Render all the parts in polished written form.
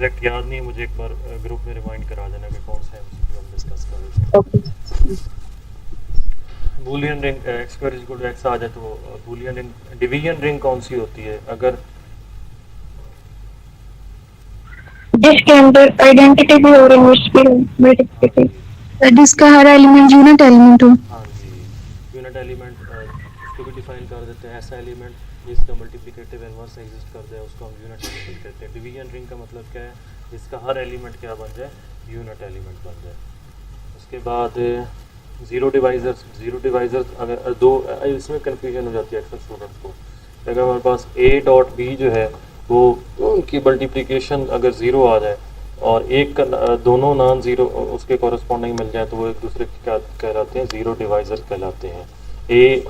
Exact याद नहीं है मुझे, एक बार ग्रुप में रिमाइंड करा देना कि कौन सा एमसीक्यू हम डिस्कस कर रहे थे। Okay. Boolean ring x square equal to x आ जाए तो बूलियन रिंग डिवीजन रिंग कौन सी होती है? अगर जिसके अंदर आइडेंटिटी भी और इनवर्स भी हो, हाँ मल्टीप्लिकेटिव, जी, जिसका हर एलिमेंट यूनिट एलिमेंट हो। हाँ जी, यूनिट एलिमेंट उसको भी डिफाइन कर देते हैं। ऐसा एलिमेंट जिसका मल्टीप्लिकेटिव इनवर्स एग्जिस्ट कर जाए उसको हम यूनिट एलिमेंट कहते हैं। डिवीजन रिंग का मतलब क्या है? जिसका हर एलिमेंट क्या बन जाए? यूनिट एलिमेंट बन जाए। उसके बाद ज़ीरो डिवाइज़र्स अगर दो, इसमें कन्फ्यूजन हो जाती है अक्सर स्टूडेंट्स को। अगर हमारे पास ए डॉट बी जो है वो उनकी मल्टीप्लिकेशन अगर ज़ीरो आ जाए और एक का दोनों नॉन ज़ीरो उसके कॉरस्पॉन्डिंग मिल जाए तो वो एक दूसरे के क्या कहलाते हैं? ज़ीरो डिवाइज़र कहलाते हैं। ए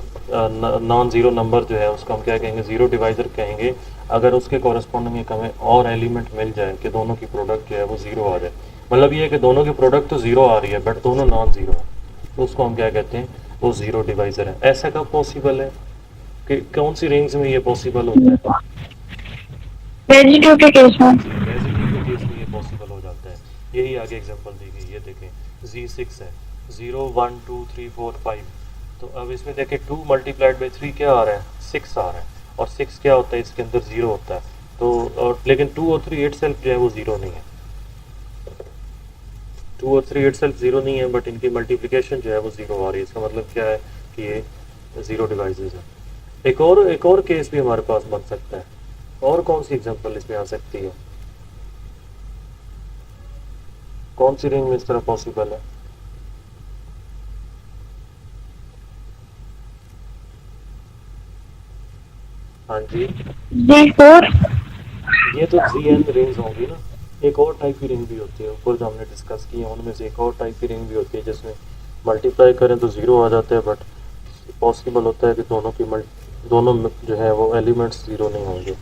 नॉन ज़ीरो नंबर जो है उसको हम क्या कहेंगे? ज़ीरो डिवाइज़र कहेंगे अगर उसके कॉरस्पॉन्डिंग एक हमें और एलिमेंट मिल जाए कि दोनों की प्रोडक्ट जो है वो ज़ीरो आ जाए। मतलब ये है कि दोनों की प्रोडक्ट तो ज़ीरो आ रही है बट दोनों नॉन ज़ीरो है, तो उसको हम क्या कहते हैं? वो ज़ीरो डिवाइज़र है। ऐसा कब पॉसिबल है? कि कौन सी रेंज में ये पॉसिबल होता है? रेजिड्यू के केस में। जी, रेजिड्यू के केस में ये पॉसिबल हो जाता है। यही आगे एग्जांपल दी गई, ये देखें Z6 है, 0 1 2 3 4 5। तो अब इसमें देखें 2 मल्टीप्लाइड बाई 3 क्या आ रहा है? 6 आ रहा है। और 6 क्या होता है? इसके अंदर ज़ीरो होता है। तो और लेकिन 2 और 3 इट सेल्फ जो है वो ज़ीरो नहीं है। 2 और 3 इट सेल्फ ज़ीरो नहीं है बट इनकी मल्टीप्लिकेशन जो है वो ज़ीरो आ रही है। इसका मतलब क्या है कि ये ज़ीरो डिवाइसेस है। एक और केस भी हमारे पास बन सकता है। और कौन सी एग्जांपल इसमें आ सकती है? कौन सी रेंज में इस तरह पॉसिबल है? हाँ जी, Z4। ये तो GN रेंज होगी ना। एक और टाइप की रिंग भी होती है ऊपर जो हमने डिस्कस की है उनमें से एक और टाइप की रिंग भी होती है जिसमें मल्टीप्लाई करें तो ज़ीरो आ जाता है बट पॉसिबल होता है कि दोनों जो है वो एलिमेंट्स ज़ीरो नहीं होंगे।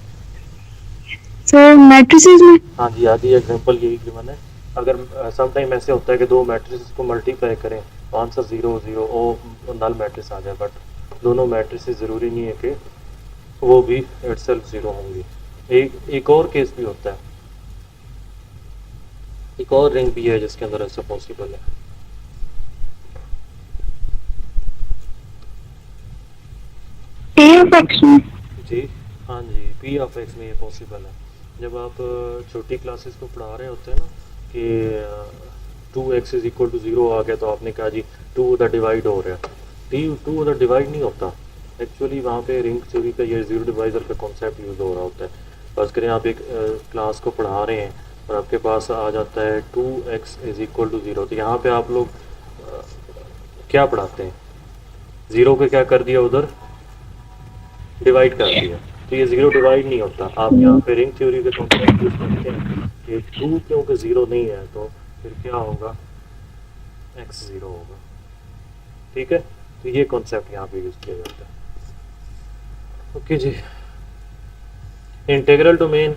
सर मैट्रिसेस में। हाँ जी, आगे एग्जांपल यही कि मैंने अगर समटाइम ऐसे होता है कि दो मैट्रिसेस को मल्टीप्लाई करें तो आंसर ज़ीरो ज़ीरो ओ नल मैट्रिक्स आ जाए बट दोनों मैट्रिसेस ज़रूरी नहीं है कि वो भी इटसेल्फ ज़ीरो होंगी। एक और केस भी होता है, एक और रिंग भी है जिसके अंदर ऐसा पॉसिबल है। TFX में। जी, हाँ जी, पी ऑफ एक्स में ये पॉसिबल है। जब आप छोटी क्लासेस को पढ़ा रहे होते हैं ना कि 2x is equal to zero आ गया तो आपने कहा जी 2 उधर डिवाइड हो रहा है। 2 उधर डिवाइड नहीं होता एक्चुअली, वहाँ पे रिंग थ्योरी का ये ज़ीरो डिवाइज़र का कॉन्सेप्ट यूज़ हो रहा होता है। बस करें आप एक क्लास को पढ़ा रहे हैं और आपके पास आ जाता है 2x is equal to zero, तो यहाँ पे आप लोग क्या पढ़ाते हैं? ज़ीरो को क्या कर दिया? उधर डिवाइड कर दिया। तो ये ज़ीरो डिवाइड नहीं होता। आप यहाँ पे रिंग थ्योरी के कॉन्सेप्ट यूज़ करते हैं कि 2 क्योंकि ज़ीरो नहीं है तो फिर क्या होगा? x ज़ीरो होगा। ठीक है, तो ये कॉन्सेप्ट यहाँ पे यूज़ किया जाता है। ओके जी, इंटीग्रल डोमेन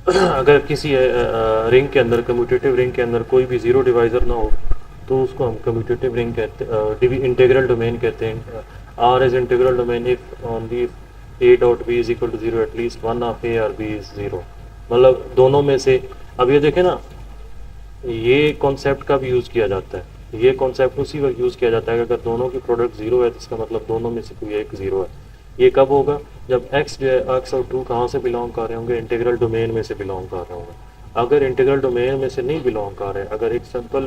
अगर किसी रिंग के अंदर, कम्यूटेटिव रिंग के अंदर कोई भी ज़ीरो डिवाइज़र ना हो तो उसको हम कम्यूटेटिव रिंग कहते हैं, इंटीग्रल डोमेन कहते हैं। R is integral domain if only A dot B is equal to zero at least one of A or B is zero. मतलब दोनों में से, अब ये देखें ना, ये कॉन्सेप्ट का भी यूज़ किया जाता है। ये कॉन्सेप्ट उसी वक्त यूज़ किया जाता है कि अगर दोनों की प्रोडक्ट ज़ीरो है तो इसका मतलब दोनों में से कोई एक ज़ीरो है। ये कब होगा? जब x जो है, x और 2 कहाँ से बिलोंग कर रहे होंगे? इंटीग्रल डोमेन में से बिलोंग कर रहे होंगे। अगर इंटीग्रल डोमेन में से नहीं बिलोंग कर रहे, अगर एक सिंपल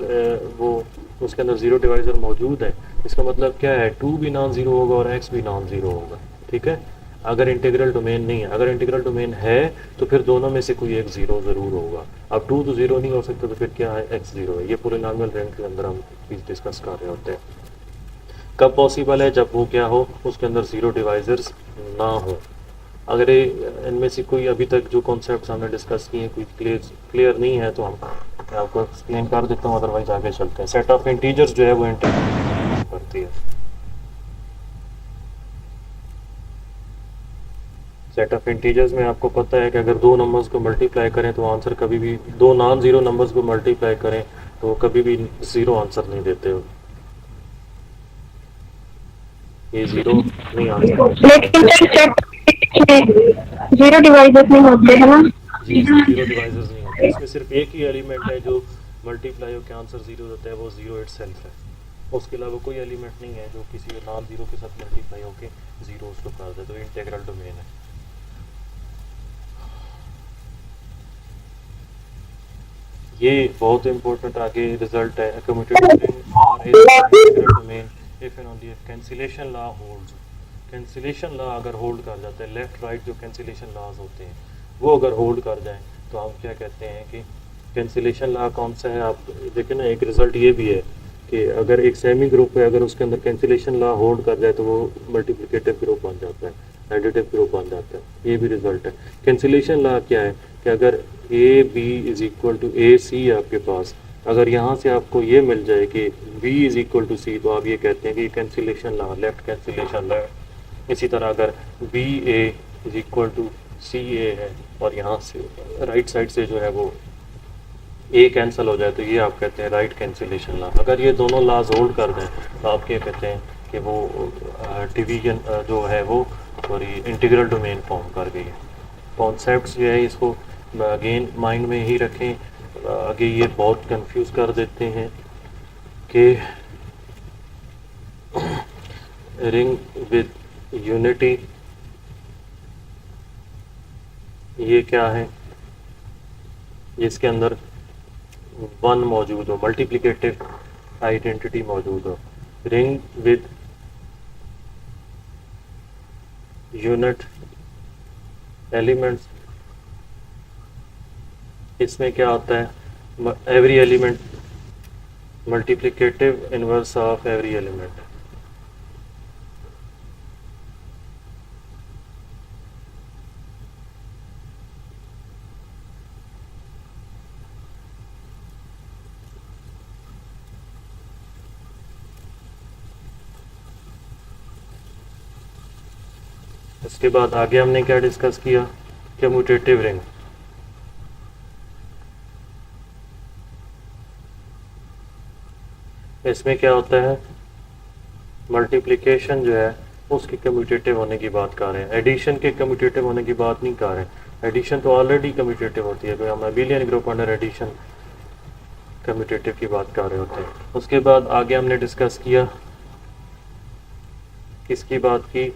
वो उसके अंदर ज़ीरो डिवाइज़र मौजूद है, इसका मतलब क्या है? 2 भी नॉन ज़ीरो होगा और x भी नॉन ज़ीरो होगा। ठीक है, अगर इंटीग्रल डोमेन नहीं है। अगर इंटीग्रल डोमेन है तो फिर दोनों में से कोई एक ज़ीरो ज़रूर होगा। अब 2 तो ज़ीरो नहीं हो सकता तो फिर क्या है? x ज़ीरो है। ये पूरे नॉर्मल रिंग के अंदर हम चीज़ डिस्कस कर रहे होते हैं। कब पॉसिबल है? जब वो क्या हो, उसके अंदर ज़ीरो डिवाइज़र्स ना हो। अगर इनमें से कोई अभी तक जो कॉन्सेप्ट हमने डिस्कस किए हैं कोई क्लियर नहीं है तो हम मैं आपको एक्सप्लेन कर देता हूँ, अदरवाइज आगे चलते हैं। सेट ऑफ इंटीजर्स जो है वो इंटीजर करती है। सेट ऑफ इंटीजर्स में आपको पता है कि अगर दो नंबर्स को मल्टीप्लाई करें तो आंसर कभी भी, दो नॉन ज़ीरो नंबर्स को मल्टीप्लाई करें तो कभी भी ज़ीरो आंसर नहीं देते हो। ये ज़ीरो नहीं आंसर लेकिन देते। सर सेट में जीरो डिवाइजर्स नहीं होते है ना? जी, इसमें ज़ीरो डिवाइजर्स नहीं इसमें सिर्फ एक ही एलिमेंट है जो मल्टीप्लाई होकर आंसर ज़ीरो देता है, वो ज़ीरो इटसेल्फ है। उसके अलावा कोई एलिमेंट नहीं है जो किसी नॉन ज़ीरो के साथ मल्टीप्लाई होकर ज़ीरो उसको कर दे, तो इंटीग्रल डोमेन है। ये बहुत इंपॉर्टेंट आगे रिजल्ट है। कम्यूटेटिव रिंग और integral domain if and only if cancellation law holds. Cancellation law अगर होल्ड कर जाता है, लेफ्ट राइट जो कैंसिलेशन लॉज होते हैं वो अगर होल्ड कर जाएं तो हम क्या कहते हैं कि कैंसिलेशन लॉ कौन सा है। आप देखें ना, एक रिजल्ट ये भी है कि अगर एक सेमी ग्रुप है, अगर उसके अंदर कैंसिलेशन लॉ होल्ड कर जाए तो वो मल्टीप्लिकेटिव ग्रुप बन जाता है, एडिटिव ग्रुप बन जाता है। ये भी रिजल्ट है। कैंसिलेशन लॉ क्या है कि अगर a b is equal to a c आपके पास, अगर यहाँ से आपको ये मिल जाए कि b is equal to c, तो आप ये कहते हैं कि cancellation law, left cancellation law. इसी तरह अगर b a is equal to c a है और यहाँ से राइट साइड से जो है वो ए कैंसिल हो जाए, तो ये आप कहते हैं राइट कैंसिलेशन लॉ। अगर ये दोनों लॉज होल्ड कर दें तो आप क्या कहते हैं कि वो डिवीजन जो है वो सॉरी इंटीग्रल डोमेन फॉर्म कर गई है। कॉन्सेप्ट्स जो है इसको अगेन माइंड में ही रखें। आगे ये बहुत कंफ्यूज कर देते हैं कि रिंग विद यूनिटी ये क्या है, जिसके अंदर वन मौजूद हो, मल्टीप्लिकेटिव आइडेंटिटी मौजूद हो। रिंग विद यूनिट एलिमेंट्स, इसमें क्या होता है, every element multiplicative inverse of every element. इसके बाद आगे हमने क्या डिस्कस किया, कम्यूटेटिव रिंग। इसमें क्या होता है, मल्टीप्लिकेशन जो है उसके कम्यूटेटिव होने की बात कर रहे हैं, एडिशन के कम्यूटेटिव होने की बात नहीं कर रहे हैं। एडिशन तो ऑलरेडी कम्यूटेटिव होती है, कोई हम abelian group under addition commutative की बात कर रहे होते हैं। उसके बाद आगे हमने डिस्कस किया, किसकी बात की,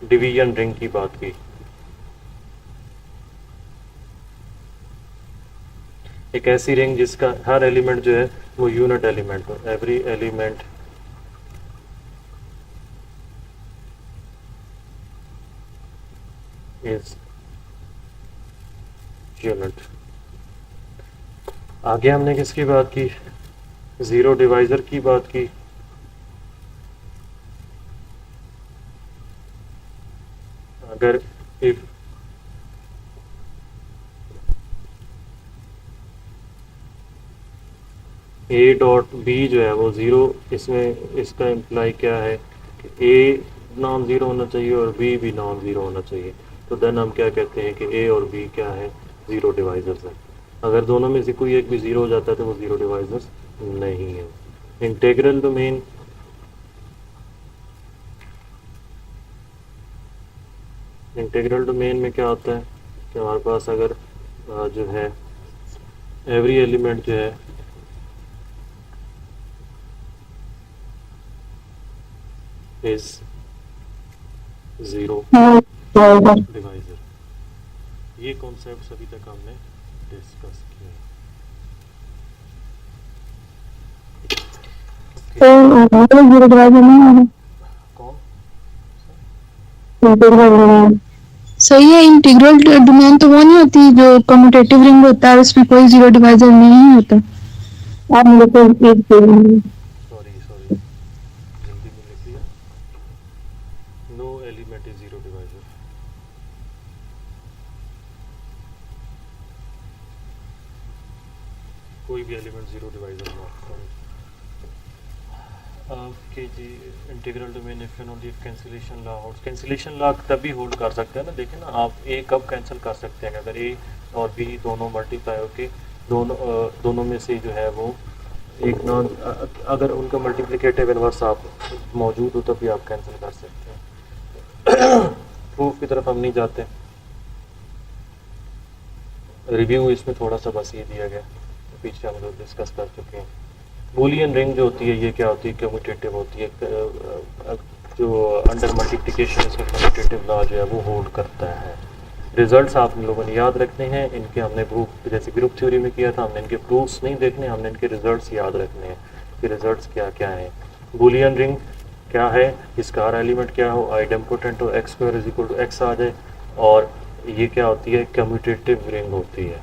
डिवीजन रिंग की बात की। एक ऐसी रिंग जिसका हर एलिमेंट जो है वो यूनिट एलिमेंट हो, एवरी एलिमेंट इज यूनिट। आगे हमने किसकी बात की, जीरो डिवाइजर की बात की। अगर इफ ए डॉट बी जो है वो ज़ीरो, इसमें इसका इम्प्लाई क्या है कि ए नॉन ज़ीरो होना चाहिए और बी भी नॉन ज़ीरो होना चाहिए। तो देन हम क्या कहते हैं कि ए और बी क्या है, ज़ीरो डिवाइजर्स हैं। अगर दोनों में से कोई एक भी ज़ीरो हो जाता है तो वो ज़ीरो डिवाइजर्स नहीं है। इंटीग्रल डोमेन, इंटीग्रल डोमेन में क्या होता है कि हमारे पास अगर जो है एवरी एलिमेंट जो है इज ज़ीरो डिवाइजर। ये कॉन्सेप्ट अभी तक हमने डिस्कस किए। जीरो डिवाइजर नहीं होगा। कौन सही है, इंटीग्रल डोमेन तो वो नहीं होती जो कम्यूटेटिव रिंग होता है, उसमें कोई जीरो डिवाइजर नहीं होता। आप मेरे को सॉरी जल्दी में लिख लिया, no element is zero divisor. कोई भी एलिमेंट ज़ीरो डिवाइजर ना। ओके जी, integral domain if and only if cancellation law holds. Cancellation law तभी होल्ड कर सकते हैं ना, देखिए ना आप ए कब कैंसिल कर सकते हैं, अगर ए और बी दोनों मल्टीप्लाई होके दोनों में से जो है वो एक नॉन, अगर उनका मल्टीप्लिकेटिव इनवर्स आप मौजूद हो तभी आप कैंसिल कर सकते हैं। प्रूफ की तरफ हम नहीं जाते। रिव्यू इसमें थोड़ा सा बस ये दिया गया, पीछे हम लोग डिस्कस कर चुके हैं। बूलियन रिंग जो होती है ये क्या होती है, कम्यूटेटिव होती है। जो अंडर मल्टीप्लिकेशन इसका कम्यूटेटिव लॉ जो है वो होल्ड करता है। रिजल्ट्स आप लोगों ने याद रखने हैं, इनके हमने प्रूफ जैसे ग्रुप थ्योरी में किया था, हमने इनके प्रूफ्स नहीं देखने, हमने इनके रिजल्ट्स याद रखने हैं कि रिजल्ट्स क्या क्या हैं। बूलियन रिंग क्या है, इसका हर एलिमेंट क्या हो, आइडेम्पोटेंट हो, x square is equal to x आ जाए, और ये क्या होती है, कम्यूटेटिव रिंग होती है।